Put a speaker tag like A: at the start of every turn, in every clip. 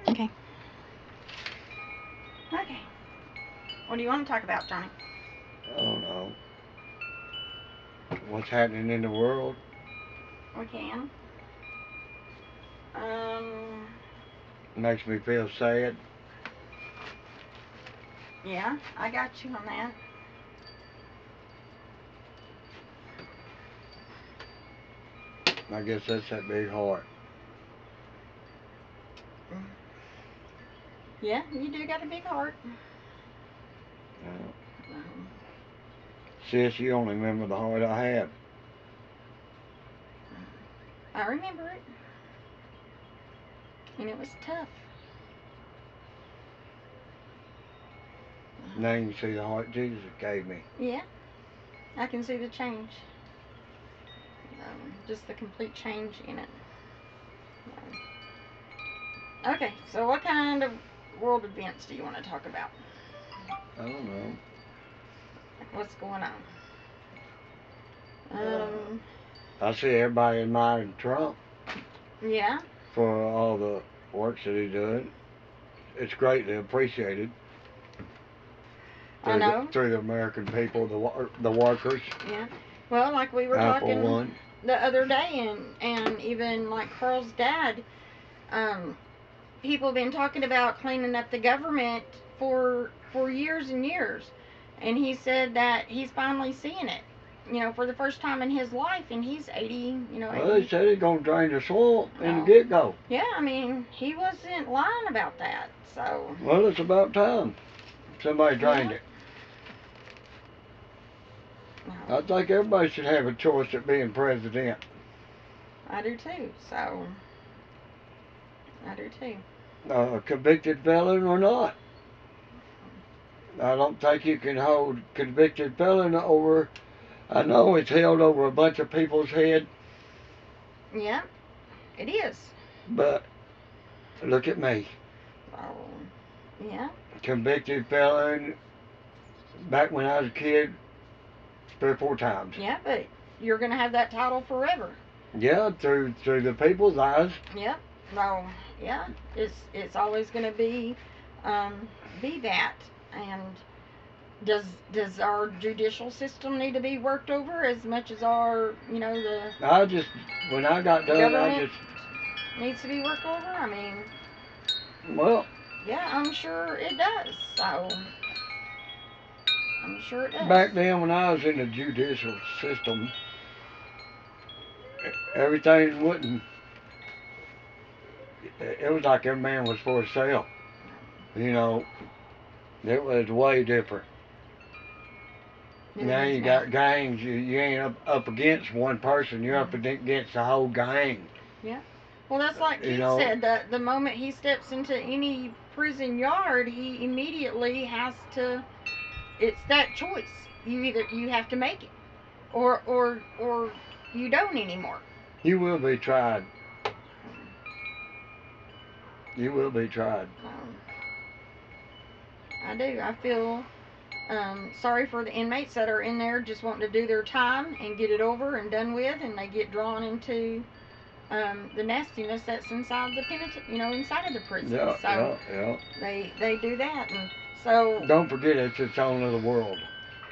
A: Okay. Okay. What do you want to talk about, Johnny?
B: I don't know. What's happening in the world?
A: We can. Um.
B: Makes me feel sad.
A: Yeah, I got you on that.
B: I guess that's that big heart.
A: Yeah, you do got a big heart.
B: Uh,
A: Um,
B: Sis, you only remember the heart I had.
A: I remember it, and it was tough.
B: Now you can see the heart Jesus gave me.
A: Yeah, I can see the change. Just the complete change in it. Okay, so what kind of world events do you want to talk about?
B: I don't know.
A: Like what's going on?
B: Uh,
A: Um,
B: I see everybody admiring Trump
A: yeah,
B: for all the works that he's doing. It's greatly appreciated
A: I know.
B: through the American people, the workers.
A: Yeah. Well, like we were
B: I for
A: talking
B: one.
A: the other day, and even like Carl's dad, um, people have been talking about cleaning up the government for years and years, and he said that he's finally seeing it. You know, for the first time in his life, and he's 80. You know,
B: Well, they
A: 80.
B: said he's gonna drain the swamp in the
A: Oh,
B: get go.
A: yeah. I mean, he wasn't lying about that. So.
B: Well, it's about time somebody drained
A: Yeah.
B: it.
A: No,
B: I think everybody should have a choice at being president.
A: I do too. So. I do too.
B: A convicted felon or not. I don't think you can hold convicted felon over. I know it's held over a bunch of people's head,
A: Yeah, it is.
B: but look at me.
A: Oh, yeah.
B: Convicted felon back when I was a kid 3 or 4 times.
A: Yeah, but you're gonna have that title forever.
B: Yeah, through the people's eyes.
A: Yep. No. Yeah. It's always gonna um, be that. And does our judicial system need to be worked over as much as our the
B: I just when I got done, I
A: government
B: just
A: needs to be worked over? I mean,
B: well,
A: yeah, I'm sure it does. So I'm sure it does.
B: back then when I was in the judicial system, everything wouldn't. It was like every man was for sale. You know, it was way different.
A: It
B: Now
A: is
B: you
A: now.
B: got gangs. You ain't up against one person. You're up against the whole gang.
A: Yeah. Well, that's like
B: You
A: Keith
B: know.
A: said. That the moment he steps into any prison yard, he immediately has to. It's that choice. You have to make it, or you don't anymore.
B: You will be tried. You will be tried.
A: I do. I feel sorry for the inmates that are in there just wanting to do their time and get it over and done with, and they get drawn into the nastiness that's inside the inside of the prison.
B: Yeah,
A: So
B: yeah, yeah.
A: they do that, and so
B: Don't forget it's its own little world.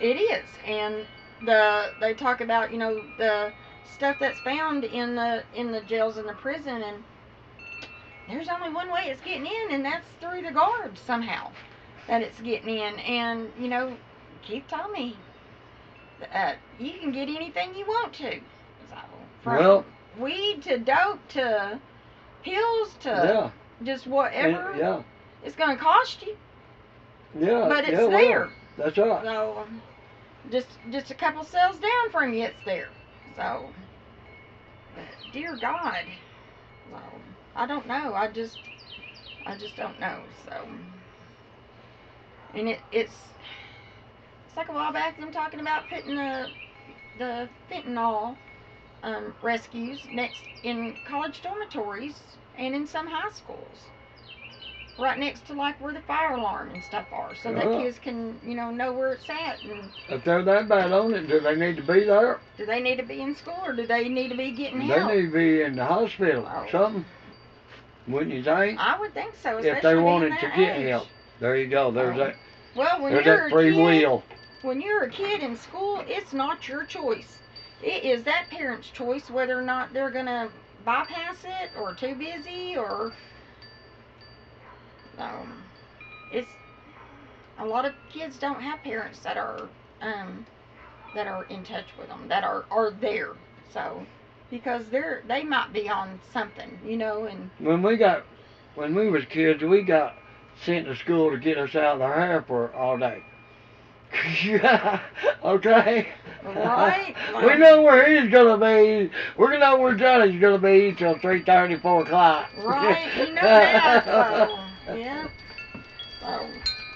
A: it is. And they talk about the stuff that's found in the jails and the prison, and there's only one way it's getting in, and that's through the guards somehow that it's getting in. And Keith told me you can get anything you want to. So, from
B: Well,
A: weed to dope to pills to
B: yeah,
A: just whatever
B: yeah,
A: it's going to cost you,
B: yeah,
A: but it's
B: yeah.
A: there.
B: Well, that's right.
A: So just a couple cells down from you, it's there. So, dear God, so, I don't know. I just don't know. So, and it's like a while back them talking about putting the fentanyl rescues next in college dormitories and in some high schools, right next to like where the fire alarm and stuff are, so that
B: Yeah.
A: kids can know where it's at. And
B: If they're that bad on it, do they need to be there?
A: do they need to be in school, or do they need to be getting
B: They
A: help?
B: need to be in the hospital.
A: Oh,
B: Something. Wouldn't you think?
A: I would think so,
B: If they
A: especially
B: wanted
A: being
B: to
A: that
B: get
A: age.
B: help. There you go. There's that.
A: Well, when
B: There's
A: you're
B: that
A: a
B: free
A: kid,
B: will.
A: when you're a kid in school, it's not your choice. It is that parent's choice whether or not they're gonna bypass it or too busy or it's a lot of kids don't have parents um that are in touch with them that are there. So because they might be on something, and
B: When we was kids, we got sent to school to get us out of the hair for all day. Okay?
A: right.
B: We know where he's gonna be. We know where Johnny's gonna be till 3:30, 4 o'clock.
A: Right, you know that. So yeah. So,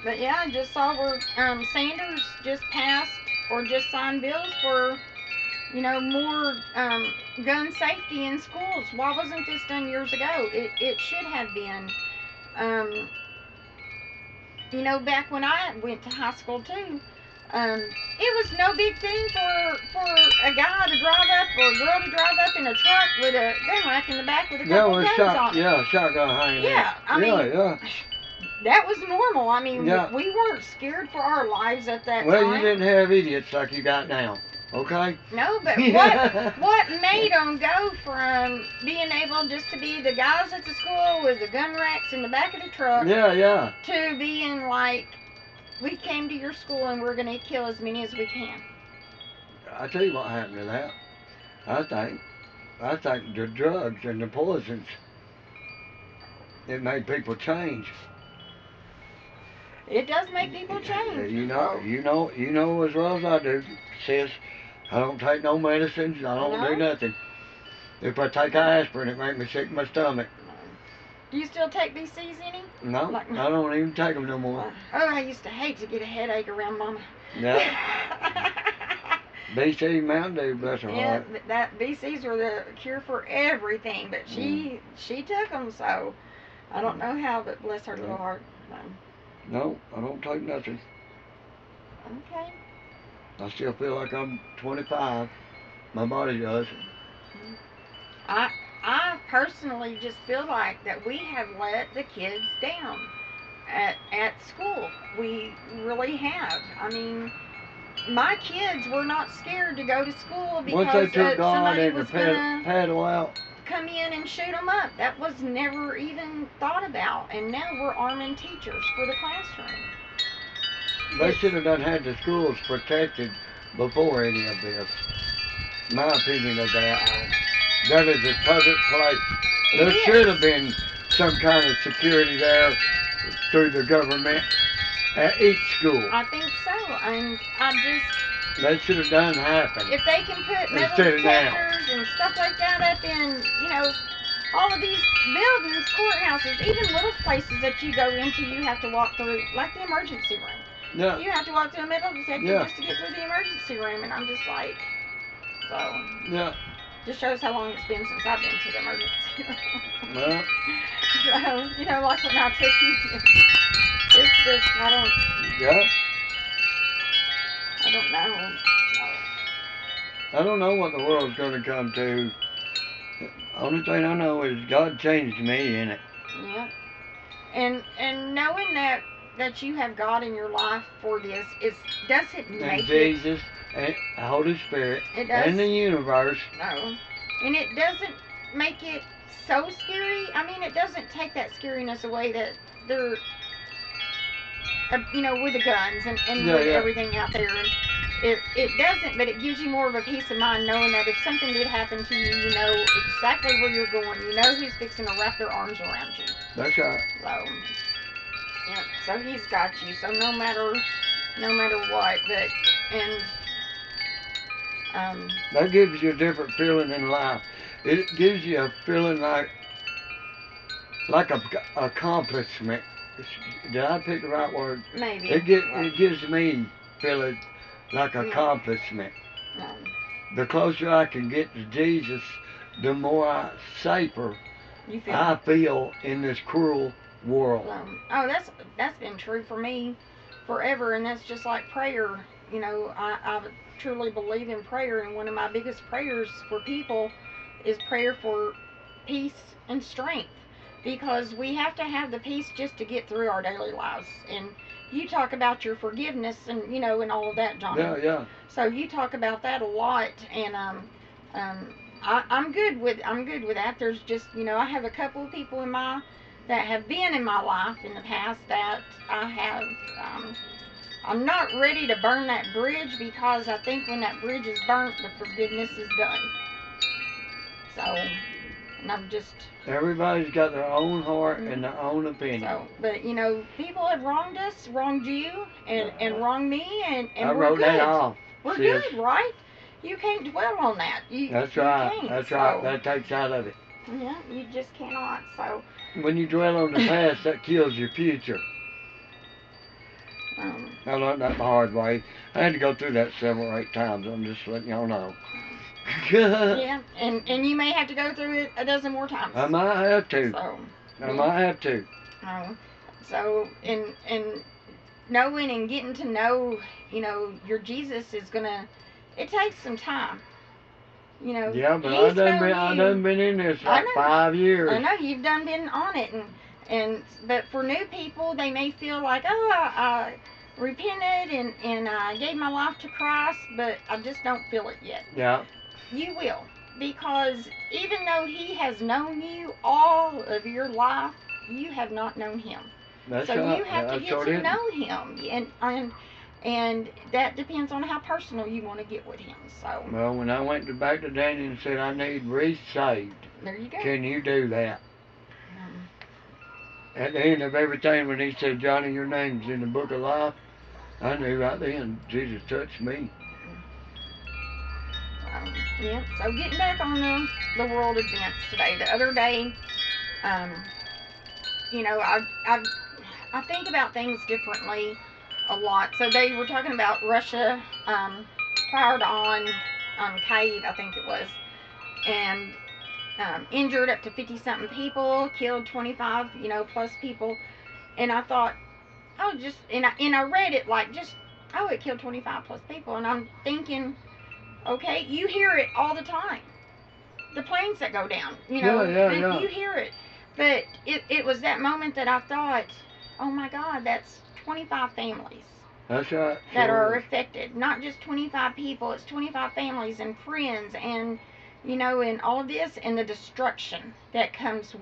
A: but yeah, I just saw where Sanders just passed or just signed bills for more gun safety in schools. Why wasn't this done years ago? It should have been. Um, back when I went to high school too, it was no big thing for a guy to drive up or a girl to drive up in a truck with a gun rack in the back with a couple guns on it.
B: Yeah, shotgun hanging.
A: Yeah, I mean,
B: yeah.
A: that was normal. I mean,
B: Yeah.
A: we weren't scared for our lives at that
B: Well,
A: time.
B: you didn't have idiots like you got now. Okay?
A: No, but what made them go from being able just to be the guys at the school with the gun racks in the back of the truck
B: Yeah.
A: to being like, we came to your school and we're going to kill as many as we can?
B: I tell you what happened to that. I think the drugs and the poisons, it made people change.
A: It does make people change.
B: You know as well as I do, sis. I don't take no medicines. I don't do nothing. If I take aspirin, it makes me sick in my stomach.
A: Do you still take BCs any?
B: No, I don't even take them no more.
A: Oh, I used to hate to get a headache around Mama.
B: Yeah. BC Mountain Dew, bless her heart.
A: Yeah, that BCs were the cure for everything, but she took them, so I don't know how, but bless her little heart.
B: No, I don't take nothing.
A: Okay.
B: I still feel like I'm 25. My body does.
A: I personally just feel like that we have let the kids down at school. We really have. I mean, my kids were not scared to go to school because
B: once they took God
A: somebody
B: and
A: was
B: the
A: gonna
B: paddle out,
A: come in and shoot them up. That was never even thought about, and now we're arming teachers for the classroom.
B: They should have done had the schools protected before any of this. My opinion of that. That is a public place. There should have been some kind of security there through the government at each school.
A: I think so, and
B: they should have done happen.
A: If they can put metal detectors and stuff like that up in, all of these buildings, courthouses, even little places that you go into, you have to walk through, like the emergency room.
B: Yeah.
A: You have to walk through a metal detector just to get through the emergency room, and I'm just like, so.
B: Yeah.
A: Just shows how long it's been since I've been to the emergency room.
B: Well.
A: So, like when I took you, it's just, I don't.
B: Yeah.
A: I don't know.
B: I don't know what the world's going to come to. Only thing I know is God changed me in it.
A: Yeah. And knowing that you have God in your life for this, doesn't make
B: Jesus and the Holy Spirit and the universe.
A: No. And it doesn't make it so scary. I mean, it doesn't take that scariness away that they're, with the guns and with everything out there. And it doesn't, but it gives you more of a peace of mind knowing that if something did happen to you, you know exactly where you're going. You know who's fixing to wrap their arms around you.
B: That's right.
A: So, yeah. So He's got you. So no matter what,
B: that gives you a different feeling in life. It gives you a feeling like a accomplishment. Did I pick the right word?
A: Maybe.
B: It gives me feeling like accomplishment.
A: No.
B: The closer I can get to Jesus, the more safer I feel in this cruel world.
A: That's been true for me forever, and that's just like prayer. I truly believe in prayer, and one of my biggest prayers for people is prayer for peace and strength. because we have to have the peace just to get through our daily lives. And you talk about your forgiveness and and all of that, Johnny.
B: Yeah.
A: So you talk about that a lot, and I'm good with that. There's just I have a couple of people that have been in my life in the past that I have. I'm not ready to burn that bridge, because I think when that bridge is burnt, the forgiveness is done. So, and I'm just.
B: Everybody's got their own heart and their own opinion.
A: So, but people have wronged us, wronged you, and wronged me, and
B: I
A: we're
B: wrote
A: good.
B: that off.
A: We're
B: sis.
A: good, right? You can't dwell on that.
B: That's
A: you
B: right.
A: Can't,
B: That's
A: so.
B: right. That takes out of it.
A: Yeah, you just cannot. So.
B: When you dwell on the past, that kills your future. I learned that the hard way. I had to go through that 7 or 8 times. I'm just letting y'all know.
A: Yeah, and you may have to go through it a dozen more times.
B: I might have to.
A: So,
B: I might have to.
A: So, in knowing and getting to know, your Jesus is gonna. It takes some time.
B: Yeah, but I done been in this like 5 years.
A: I know you've been on it, but for new people, they may feel like, oh, I repented and I gave my life to Christ, but I just don't feel it yet.
B: Yeah.
A: You will, because even though He has known you all of your life, you have not known Him.
B: That's
A: so
B: right.
A: You have to get to know Him, and that depends on how personal you want to get with Him. So.
B: Well, when I went back to Danny and said I need re-saved,
A: there you go.
B: Can you do that? At the end of everything, when he said, Johnny, your name's in the book of life, I knew right then Jesus touched me.
A: Yeah, so getting back on the world events today. The other day, I think about things differently a lot. So they were talking about Russia fired on Kyiv, I think it was, and injured up to 50-something people, killed 25, plus people. And I thought, and I read it like it killed 25 plus people. And I'm thinking, okay, you hear it all the time. The planes that go down,
B: Yeah.
A: You hear it. But it was that moment that I thought, oh my God, that's 25 families.
B: That's right.
A: That are affected. Not just 25 people, it's 25 families and friends and, and all of this and the destruction that comes